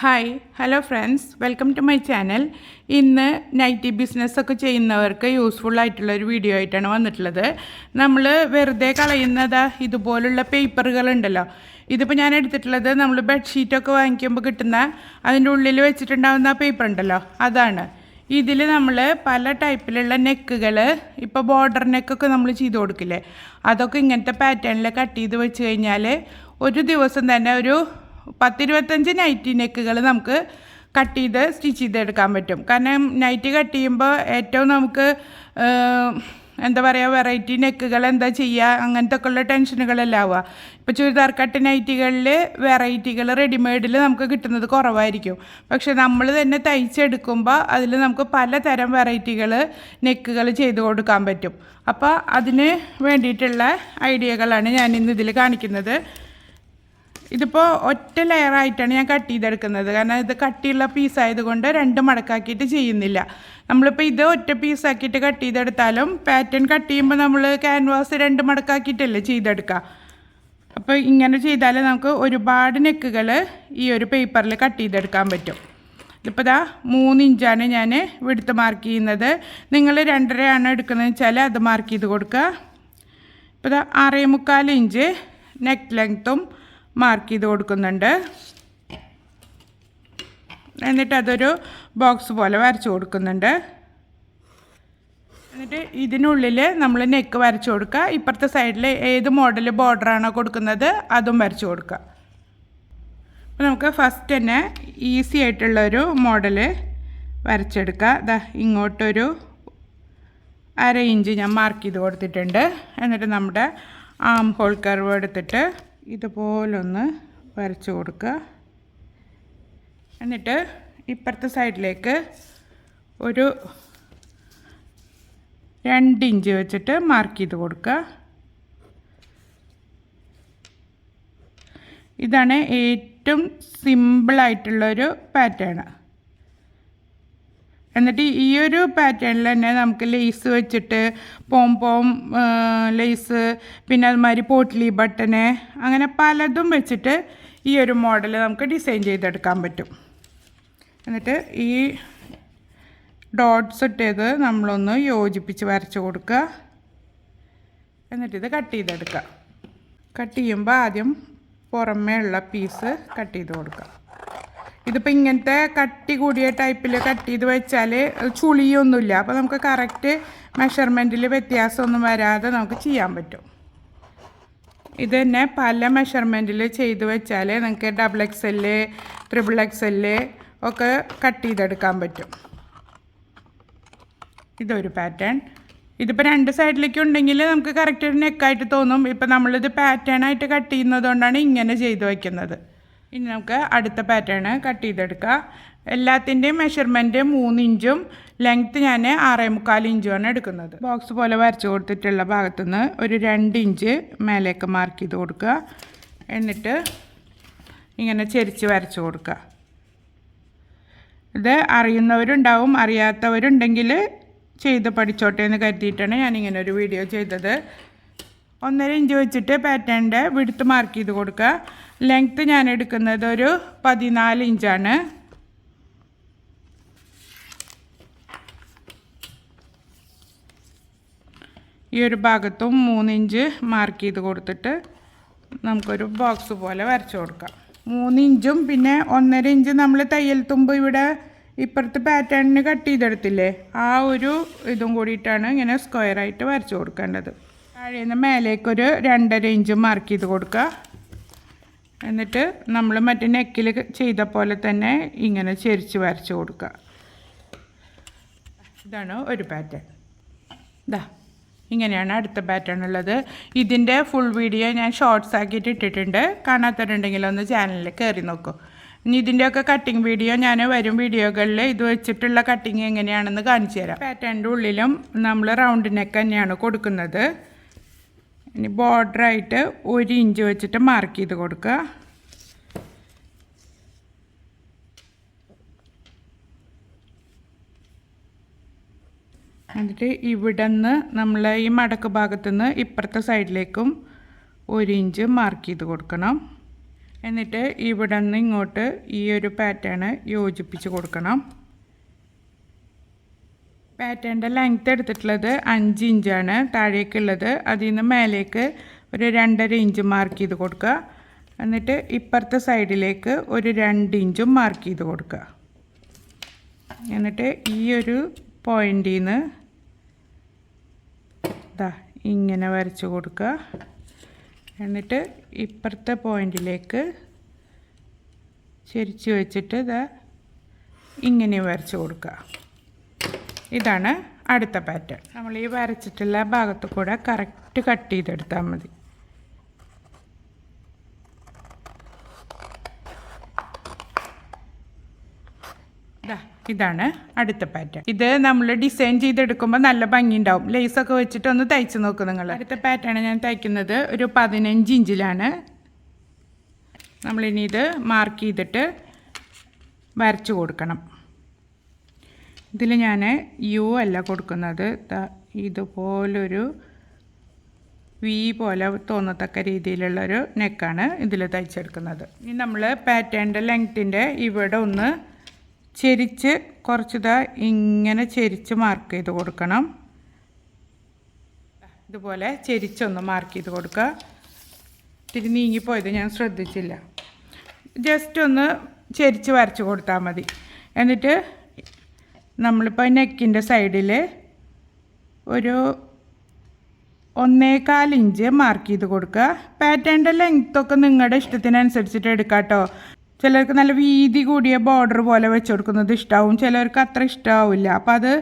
Hi hello friends, welcome to my channel. ഇന്ന് nighty ബിസിനസ്സൊക്കെ ചെയ്യുന്നവർക്ക് യൂസ്ഫുൾ ആയിട്ടുള്ളൊരു വീഡിയോ ആയിട്ടാണ് വന്നിട്ടുള്ളത്. നമ്മൾ വെറുതെ കളയുന്നത് ഇതുപോലുള്ള പേപ്പറുകളുണ്ടല്ലോ. ഇതിപ്പോൾ ഞാൻ എടുത്തിട്ടുള്ളത് നമ്മൾ ബെഡ്ഷീറ്റൊക്കെ വാങ്ങിക്കുമ്പോൾ കിട്ടുന്ന അതിൻ്റെ ഉള്ളിൽ വെച്ചിട്ടുണ്ടാകുന്ന പേപ്പർ ഉണ്ടല്ലോ, അതാണ്. ഇതിൽ നമ്മൾ പല ടൈപ്പിലുള്ള നെക്കുകൾ, ഇപ്പോൾ ബോർഡർ നെക്കൊക്കെ നമ്മൾ ചെയ്ത് കൊടുക്കില്ലേ, അതൊക്കെ ഇങ്ങനത്തെ പാറ്റേണിൽ കട്ട് ചെയ്ത് വെച്ച് കഴിഞ്ഞാൽ ഒരു ദിവസം തന്നെ ഒരു 10-25 നൈറ്റി നെക്കുകൾ നമുക്ക് കട്ട് ചെയ്ത് സ്റ്റിച്ച് ചെയ്തെടുക്കാൻ പറ്റും. കാരണം നൈറ്റി കട്ട് ചെയ്യുമ്പോൾ ഏറ്റവും നമുക്ക് എന്താ പറയുക, വെറൈറ്റി നെക്കുകൾ എന്താ ചെയ്യുക, അങ്ങനത്തെ ഒക്കെ ഉള്ള ടെൻഷനുകളെല്ലാം ആവുക. ഇപ്പോൾ ചുരിദാർ കട്ട് നൈറ്റികളിൽ വെറൈറ്റികൾ റെഡിമെയ്ഡിൽ നമുക്ക് കിട്ടുന്നത് കുറവായിരിക്കും. പക്ഷെ നമ്മൾ തന്നെ തയ്ച്ചെടുക്കുമ്പോൾ അതിൽ നമുക്ക് പലതരം വെറൈറ്റികൾ നെക്കുകൾ ചെയ്ത് കൊടുക്കാൻ പറ്റും. അപ്പോൾ അതിന് വേണ്ടിയിട്ടുള്ള ഐഡിയകളാണ് ഞാൻ ഇന്ന് ഇതിൽ കാണിക്കുന്നത്. ഇതിപ്പോൾ ഒറ്റ ലെയറായിട്ടാണ് ഞാൻ കട്ട് ചെയ്തെടുക്കുന്നത്. കാരണം ഇത് കട്ടിയുള്ള പീസായതുകൊണ്ട് 2 മടക്കാക്കിയിട്ട് ചെയ്യുന്നില്ല. നമ്മളിപ്പോൾ ഇത് ഒറ്റ പീസാക്കിയിട്ട് കട്ട് ചെയ്തെടുത്താലും പാറ്റേൺ കട്ട് ചെയ്യുമ്പോൾ നമ്മൾ ക്യാൻവാസ് 2 മടക്കാക്കിയിട്ടല്ലേ ചെയ്തെടുക്കുക. അപ്പോൾ ഇങ്ങനെ ചെയ്താൽ നമുക്ക് ഒരുപാട് നെക്കുകൾ ഈ ഒരു പേപ്പറിൽ കട്ട് ചെയ്തെടുക്കാൻ പറ്റും. ഇതിപ്പോൾ 3 ഇഞ്ചാണ് ഞാൻ വിടുത്ത് മാർക്ക് ചെയ്യുന്നത്. നിങ്ങൾ 2.5 എടുക്കുന്നതെന്ന് വെച്ചാൽ അത് മാർക്ക് ചെയ്ത് കൊടുക്കുക. ഇപ്പോൾ 6.25 ഇഞ്ച് നെക്ക് ലെങ്ത്തും മാർക്ക് ചെയ്ത് കൊടുക്കുന്നുണ്ട്. എന്നിട്ട് അതൊരു ബോക്സ് പോലെ വരച്ച് കൊടുക്കുന്നുണ്ട്. എന്നിട്ട് ഇതിനുള്ളിൽ നമ്മൾ നെക്ക് വരച്ച് കൊടുക്കുക. ഇപ്പുറത്തെ സൈഡിൽ ഏത് മോഡൽ ബോർഡറാണോ കൊടുക്കുന്നത് അതും വരച്ച് കൊടുക്കുക. അപ്പോൾ നമുക്ക് ഫസ്റ്റ് തന്നെ ഈസി ആയിട്ടുള്ളൊരു മോഡൽ വരച്ചെടുക്കുക. ഇങ്ങോട്ടൊരു 1/2 ഇഞ്ച് ഞാൻ മാർക്ക് ചെയ്ത് കൊടുത്തിട്ടുണ്ട്. എന്നിട്ട് നമ്മുടെ ആം ഹോൾ കർവ് എടുത്തിട്ട് ഇതുപോലൊന്ന് വരച്ച് കൊടുക്കുക. എന്നിട്ട് ഇപ്പുറത്തെ സൈഡിലേക്ക് ഒരു 2 ഇഞ്ച് വെച്ചിട്ട് മാർക്ക് ചെയ്ത് കൊടുക്കുക. ഇതാണ് ഏറ്റവും സിമ്പിളായിട്ടുള്ളൊരു പാറ്റേൺ. എന്നിട്ട് ഈ ഒരു പാറ്റേണിൽ തന്നെ നമുക്ക് ലേസ് വെച്ചിട്ട് പോം ലേസ്, പിന്നെ അതുമാതിരി പോട്ട്ലി ബട്ടന്, അങ്ങനെ പലതും വെച്ചിട്ട് ഈ ഒരു മോഡൽ നമുക്ക് ഡിസൈൻ ചെയ്തെടുക്കാൻ പറ്റും. എന്നിട്ട് ഈ ഡോട്ട്സ് ഇട്ടത് നമ്മളൊന്ന് യോജിപ്പിച്ച് വരച്ച് കൊടുക്കുക. എന്നിട്ടിത് കട്ട് ചെയ്തെടുക്കുക. കട്ട് ചെയ്യുമ്പോൾ ആദ്യം പുറമേ ഉള്ള പീസ് കട്ട് ചെയ്ത് കൊടുക്കുക. ഇതിപ്പോൾ ഇങ്ങനത്തെ കട്ടി കൂടിയ ടൈപ്പിൽ കട്ട് ചെയ്ത് വെച്ചാൽ ചുളിയൊന്നുമില്ല. അപ്പോൾ നമുക്ക് കറക്റ്റ് മെഷർമെൻറ്റിൽ വ്യത്യാസമൊന്നും വരാതെ നമുക്ക് ചെയ്യാൻ പറ്റും. ഇത് തന്നെ പല മെഷർമെൻറ്റിൽ ചെയ്ത് വെച്ചാൽ നിങ്ങൾക്ക് XXL, XXL ഒക്കെ കട്ട് ചെയ്തെടുക്കാൻ പറ്റും. ഇതൊരു പാറ്റേൺ. ഇതിപ്പോൾ 2 സൈഡിലേക്കും ഉണ്ടെങ്കിൽ നമുക്ക് കറക്റ്റ് ഒരു നെക്കായിട്ട് തോന്നും. ഇപ്പോൾ നമ്മളിത് പാറ്റേണായിട്ട് കട്ട് ചെയ്യുന്നതുകൊണ്ടാണ് ഇങ്ങനെ ചെയ്ത് വയ്ക്കുന്നത്. ഇനി നമുക്ക് അടുത്ത പാറ്റേൺ കട്ട് ചെയ്തെടുക്കുക. എല്ലാത്തിൻ്റെയും മെഷർമെൻറ്റ് 3 ഇഞ്ചും ലെങ്ത്ത് ഞാൻ 6.25 ഇഞ്ചുമാണ് എടുക്കുന്നത്. ബോക്സ് പോലെ വരച്ച് കൊടുത്തിട്ടുള്ള ഭാഗത്തുനിന്ന് ഒരു 2 ഇഞ്ച് മേലേക്ക് മാർക്ക് ചെയ്ത് കൊടുക്കുക. എന്നിട്ട് ഇങ്ങനെ ചെരിച്ച് വരച്ച് കൊടുക്കുക. ഇത് അറിയുന്നവരുണ്ടാവും, അറിയാത്തവരുണ്ടെങ്കിൽ ചെയ്ത് പഠിച്ചോട്ടെ എന്ന് കരുതിയിട്ടാണ് ഞാനിങ്ങനെ ഒരു വീഡിയോ ചെയ്തത്. 1.5 ഇഞ്ച് വെച്ചിട്ട് പാറ്റേണിൻ്റെ വിഡ്ത്ത് മാർക്ക് ചെയ്ത് കൊടുക്കുക. ലെങ്ത്ത് ഞാൻ എടുക്കുന്നത് ഒരു 14 ഇഞ്ചാണ്. ഈ ഒരു ഭാഗത്തും 3 ഇഞ്ച് മാർക്ക് ചെയ്ത് കൊടുത്തിട്ട് നമുക്കൊരു ബോക്സ് പോലെ വരച്ച് കൊടുക്കാം. 3 ഇഞ്ചും പിന്നെ 1.5 ഇഞ്ച് നമ്മൾ തയ്യൽ തുമ്പ് ഇവിടെ ഇപ്പുറത്ത് പാറ്റേണിന് കട്ട് ചെയ്തെടുത്തില്ലേ, ആ ഒരു ഇതും കൂടിയിട്ടാണ് ഇങ്ങനെ സ്ക്വയറായിട്ട് വരച്ച് കൊടുക്കേണ്ടത്. താഴേന്ന് മേലേക്കൊരു 2.5 ഇഞ്ച് മാർക്ക് ചെയ്ത് കൊടുക്കുക. എന്നിട്ട് നമ്മൾ മറ്റേ നെക്കിൽ ചെയ്ത പോലെ തന്നെ ഇങ്ങനെ ചെരിച്ച് വരച്ച് കൊടുക്കുക. ഇതാണ് ഒരു പാറ്റേൺ. ഇങ്ങനെയാണ് അടുത്ത പാറ്റേൺ ഉള്ളത്. ഇതിൻ്റെ ഫുൾ വീഡിയോ ഞാൻ ഷോർട്സ് ആക്കിയിട്ട് ഇട്ടിട്ടുണ്ട്. കാണാത്തവരുണ്ടെങ്കിൽ ഒന്ന് ചാനലിൽ കയറി നോക്കൂ. ഇനി ഇതിൻ്റെയൊക്കെ കട്ടിങ് വീഡിയോ ഞാൻ വരും വീഡിയോകളിൽ ഇത് വെച്ചിട്ടുള്ള കട്ടിങ് എങ്ങനെയാണെന്ന് കാണിച്ചു തരാം. പാറ്റേണിൻ്റെ ഉള്ളിലും നമ്മൾ റൗണ്ട് നെക്ക് തന്നെയാണ് കൊടുക്കുന്നത്. ഇനി ബോർഡറായിട്ട് 1 ഇഞ്ച് വെച്ചിട്ട് മാർക്ക് ചെയ്ത് കൊടുക്കുക. എന്നിട്ട് ഇവിടെ നിന്ന് നമ്മൾ ഈ മടക്ക് ഭാഗത്തു നിന്ന് ഇപ്പുറത്തെ സൈഡിലേക്കും 1 ഇഞ്ച് മാർക്ക് ചെയ്ത് കൊടുക്കണം. എന്നിട്ട് ഇവിടെ നിന്ന് ഇങ്ങോട്ട് ഈ ഒരു പാറ്റേൺ യോജിപ്പിച്ച് കൊടുക്കണം. പാറ്റേണിൻ്റെ ലെങ്ത്ത് എടുത്തിട്ടുള്ളത് 5 ഇഞ്ചാണ് താഴേക്കുള്ളത്. അതിൽ നിന്ന് മേലേക്ക് ഒരു 2.5 ഇഞ്ച് മാർക്ക് ചെയ്ത് കൊടുക്കുക. എന്നിട്ട് ഇപ്പുറത്തെ സൈഡിലേക്ക് ഒരു 2 ഇഞ്ചും മാർക്ക് ചെയ്ത് കൊടുക്കുക. എന്നിട്ട് ഈ ഒരു പോയിന്റിൽ നിന്ന് ഇങ്ങനെ വരച്ച് കൊടുക്കുക. എന്നിട്ട് ഇപ്പുറത്തെ പോയിന്റിലേക്ക് ചെരിച്ച് വെച്ചിട്ട് ഇങ്ങനെ വരച്ച് കൊടുക്കുക. ഇതാണ് അടുത്ത പാറ്റേൺ. നമ്മൾ ഈ വരച്ചിട്ടുള്ള ഭാഗത്ത് കൂടെ കറക്റ്റ് കട്ട് ചെയ്തെടുത്താൽ മതി. ഇതാണ് അടുത്ത പാറ്റേൺ. ഇത് നമ്മൾ ഡിസൈൻ ചെയ്തെടുക്കുമ്പോൾ നല്ല ഭംഗി ഉണ്ടാവും. ലേസൊക്കെ വെച്ചിട്ട് ഒന്ന് തയ്ച്ച് നോക്കും നിങ്ങൾ. അടുത്ത പാറ്റേൺ ഞാൻ തയ്ക്കുന്നത് ഒരു 15 ഇഞ്ചിലാണ്. നമ്മളിനി ഇത് മാർക്ക് ചെയ്തിട്ട് വരച്ച് കൊടുക്കണം. ഇതിൽ ഞാൻ യു അല്ല കൊടുക്കുന്നത്, ഇതുപോലൊരു വി പോലെ തോന്നത്തക്ക രീതിയിലുള്ളൊരു നെക്കാണ് ഇതിൽ തയ്ച്ചെടുക്കുന്നത്. ഇനി നമ്മൾ പാറ്റേണിൻ്റെ ലെങ്ത്തിൻ്റെ ഇവിടെ ഒന്ന് ചെരിച്ച് കുറച്ച് ഇങ്ങനെ ചെരിച്ച് മാർക്ക് ചെയ്ത് കൊടുക്കണം. ഇതുപോലെ ചെരിച്ചൊന്ന് മാർക്ക് ചെയ്ത് കൊടുക്കുക. ഇത്തിരി നീങ്ങിപ്പോയത് ഞാൻ ശ്രദ്ധിച്ചില്ല. ജസ്റ്റ് ഒന്ന് ചെരിച്ച് വരച്ച് കൊടുത്താൽ മതി. എന്നിട്ട് നമ്മളിപ്പോൾ നെക്കിൻ്റെ സൈഡിൽ ഒരു 1.25 ഇഞ്ച് മാർക്ക് ചെയ്ത് കൊടുക്കുക. പാറ്റേണിൻ്റെ ലെങ്ത്തൊക്കെ നിങ്ങളുടെ ഇഷ്ടത്തിനനുസരിച്ചിട്ട് എടുക്കാം കേട്ടോ. ചിലർക്ക് നല്ല വീതി കൂടിയ ബോർഡർ പോലെ വെച്ച് കൊടുക്കുന്നത് ഇഷ്ടമാവും, ചിലർക്ക് അത്ര ഇഷ്ടമാവില്ല. അപ്പോൾ അത്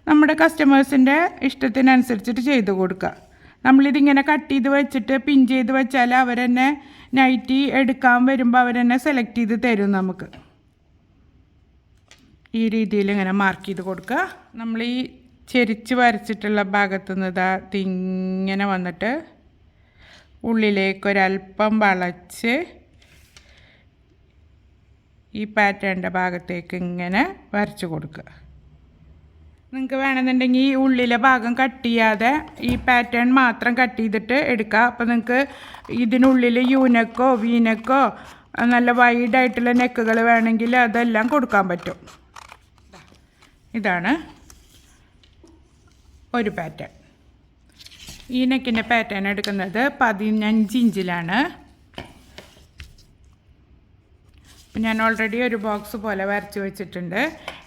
നമ്മുടെ കസ്റ്റമേഴ്സിൻ്റെ ഇഷ്ടത്തിനനുസരിച്ചിട്ട് ചെയ്ത് കൊടുക്കുക. നമ്മളിതിങ്ങനെ കട്ട് ചെയ്ത് വെച്ചിട്ട് പിൻ ചെയ്ത് വെച്ചാൽ അവരെന്നെ നൈറ്റി എടുക്കാൻ വരുമ്പോൾ അവരെന്നെ സെലക്ട് ചെയ്ത് തരും നമുക്ക്. ഈ രീതിയിൽ ഇങ്ങനെ മാർക്ക് ചെയ്ത് കൊടുക്കുക. നമ്മൾ ഈ ചെരിച്ച് വരച്ചിട്ടുള്ള ഭാഗത്തു നിന്ന് ഇതിങ്ങനെ വന്നിട്ട് ഉള്ളിലേക്കൊരൽപ്പം വളച്ച് ഈ പാറ്റേണിൻ്റെ ഭാഗത്തേക്ക് ഇങ്ങനെ വരച്ച് കൊടുക്കുക. നിങ്ങൾക്ക് വേണമെന്നുണ്ടെങ്കിൽ ഈ ഉള്ളിലെ ഭാഗം കട്ട് ചെയ്യാതെ ഈ പാറ്റേൺ മാത്രം കട്ട് ചെയ്തിട്ട് എടുക്കുക. അപ്പോൾ നിങ്ങൾക്ക് ഇതിനുള്ളിൽ യൂനെക്കോ വീനെക്കോ നല്ല വൈഡായിട്ടുള്ള നെക്കുകൾ വേണമെങ്കിൽ അതെല്ലാം കൊടുക്കാൻ പറ്റും. ഇതാണ് ഒരു പാറ്റേൺ. ഈ നെക്കിൻ്റെ പാറ്റേൺ എടുക്കുന്നത് 15 ഇഞ്ചിലാണ്. ഞാൻ ഓൾറെഡി ഒരു ബോക്സ് പോലെ വരച്ച് വെച്ചിട്ടുണ്ട്.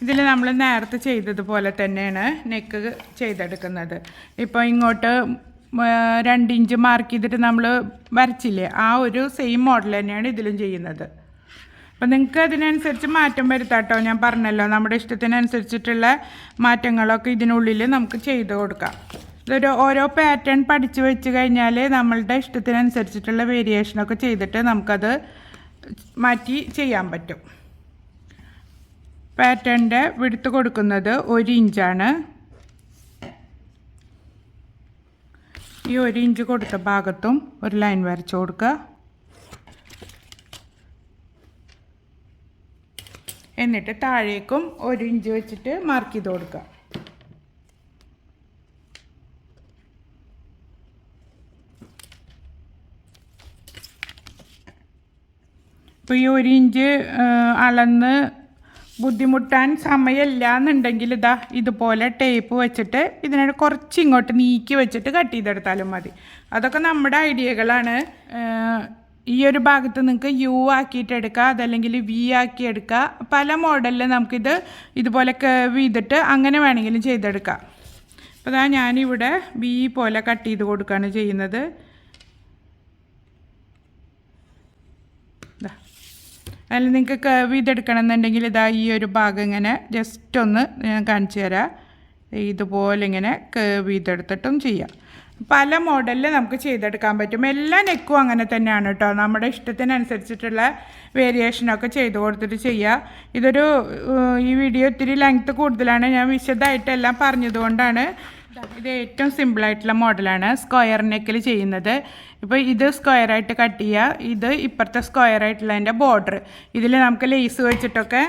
ഇതിൽ നമ്മൾ നേരത്തെ ചെയ്തതുപോലെ തന്നെയാണ് നെക്ക് ചെയ്തെടുക്കുന്നത്. ഇപ്പോൾ ഇങ്ങോട്ട് 2 ഇഞ്ച് മാർക്ക് ചെയ്തിട്ട് നമ്മൾ വരച്ചില്ലേ, ആ ഒരു സെയിം മോഡൽ തന്നെയാണ് ഇതിലും ചെയ്യുന്നത്. അപ്പോൾ നിങ്ങൾക്ക് അതിനനുസരിച്ച് മാറ്റം വരുത്താം കേട്ടോ. ഞാൻ പറഞ്ഞല്ലോ, നമ്മുടെ ഇഷ്ടത്തിനനുസരിച്ചിട്ടുള്ള മാറ്റങ്ങളൊക്കെ ഇതിനുള്ളിൽ നമുക്ക് ചെയ്ത് കൊടുക്കാം. ഇതൊരു ഓരോ പാറ്റേൺ പഠിച്ച് വെച്ച് കഴിഞ്ഞാൽ നമ്മളുടെ ഇഷ്ടത്തിനനുസരിച്ചിട്ടുള്ള വേരിയേഷനൊക്കെ ചെയ്തിട്ട് നമുക്കത് മാറ്റി ചെയ്യാൻ പറ്റും. പാറ്റേണിൻ്റെ വിടുത്ത് കൊടുക്കുന്നത് 1 ഇഞ്ചാണ്. ഈ 1 ഇഞ്ച് കൊടുത്ത ഭാഗത്തും ഒരു ലൈൻ വരച്ച് കൊടുക്കുക. എന്നിട്ട് താഴേക്കും 1 ഇഞ്ച് വെച്ചിട്ട് മാർക്ക് ചെയ്ത് കൊടുക്കുക. ഇപ്പോൾ ഈ 1 ഇഞ്ച് അളന്ന് ബുദ്ധിമുട്ടാൻ സമയമില്ല എന്നുണ്ടെങ്കിൽ ഇതുപോലെ ടേപ്പ് വെച്ചിട്ട് ഇതിനെ കുറച്ച് ഇങ്ങോട്ട് നീക്കി വെച്ചിട്ട് കട്ട് ചെയ്തെടുത്താലും മതി. അതൊക്കെ നമ്മുടെ ഐഡിയകളാണ്. ഈ ഒരു ഭാഗത്ത് നിങ്ങൾക്ക് യു ആക്കിയിട്ട് എടുക്കുക, അതല്ലെങ്കിൽ വി ആക്കി എടുക്കുക. പല മോഡലിൽ നമുക്കിത് ഇതുപോലെ കർവ് ചെയ്തിട്ട് അങ്ങനെ വേണമെങ്കിലും ചെയ്തെടുക്കാം. അപ്പോൾ ഞാനിവിടെ വി പോലെ കട്ട് ചെയ്ത് കൊടുക്കുകയാണ് ചെയ്യുന്നത്. അതിൽ നിങ്ങൾക്ക് കർവ് ചെയ്തെടുക്കണം എന്നുണ്ടെങ്കിൽ ഈ ഒരു ഭാഗം ഇങ്ങനെ ജസ്റ്റ് ഒന്ന് ഞാൻ കാണിച്ചു തരാം. ഇതുപോലെ ഇങ്ങനെ കർവ് ചെയ്തെടുത്തിട്ടും ചെയ്യാം. പല മോഡലിൽ നമുക്ക് ചെയ്തെടുക്കാൻ പറ്റും. എല്ലാ നെക്കും അങ്ങനെ തന്നെയാണ് കേട്ടോ. നമ്മുടെ ഇഷ്ടത്തിനനുസരിച്ചിട്ടുള്ള വേരിയേഷനൊക്കെ ചെയ്ത് കൊടുത്തിട്ട് ചെയ്യുക. ഈ വീഡിയോ ഇത്തിരി ലെങ്ത്ത് കൂടുതലാണ്, ഞാൻ വിശദമായിട്ടെല്ലാം പറഞ്ഞതുകൊണ്ടാണ്. ഇത് ഏറ്റവും സിമ്പിളായിട്ടുള്ള മോഡലാണ് സ്ക്വയർ നെക്കിൽ ചെയ്യുന്നത്. ഇപ്പോൾ ഇത് സ്ക്വയറായിട്ട് കട്ട് ചെയ്യുക, ഇത് ഇപ്പുറത്തെ സ്ക്വയറായിട്ടുള്ളതിൻ്റെ ബോർഡർ. ഇതിൽ നമുക്ക് ലേസ് വെച്ചിട്ടൊക്കെ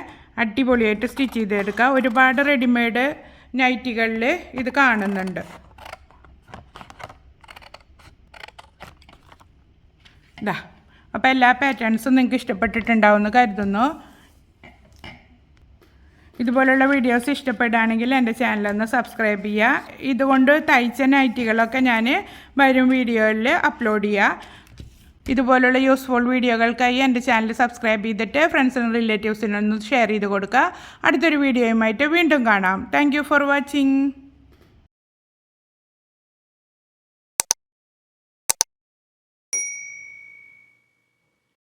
അടിപൊളിയായിട്ട് സ്റ്റിച്ച് ചെയ്തെടുക്കുക. ഒരുപാട് റെഡിമെയ്ഡ് നൈറ്റികളിൽ ഇത് കാണുന്നുണ്ട്. അപ്പോൾ എല്ലാ പാറ്റേൺസും നിങ്ങൾക്ക് ഇഷ്ടപ്പെട്ടിട്ടുണ്ടാവുമെന്ന് കരുതുന്നു. ഇതുപോലുള്ള വീഡിയോസ് ഇഷ്ടപ്പെടുകയാണെങ്കിൽ എൻ്റെ ചാനലൊന്ന് സബ്സ്ക്രൈബ് ചെയ്യുക. ഇതുകൊണ്ട് തയ്ച്ച നൈറ്റികളൊക്കെ ഞാൻ വരും വീഡിയോയിൽ അപ്ലോഡ് ചെയ്യുക. ഇതുപോലുള്ള യൂസ്ഫുൾ വീഡിയോകൾക്കായി എൻ്റെ ചാനൽ സബ്സ്ക്രൈബ് ചെയ്തിട്ട് ഫ്രണ്ട്സിനും റിലേറ്റീവ്സിനൊന്ന് ഷെയർ ചെയ്ത് കൊടുക്കുക. അടുത്തൊരു വീഡിയോയുമായിട്ട് വീണ്ടും കാണാം. Thank you for watching.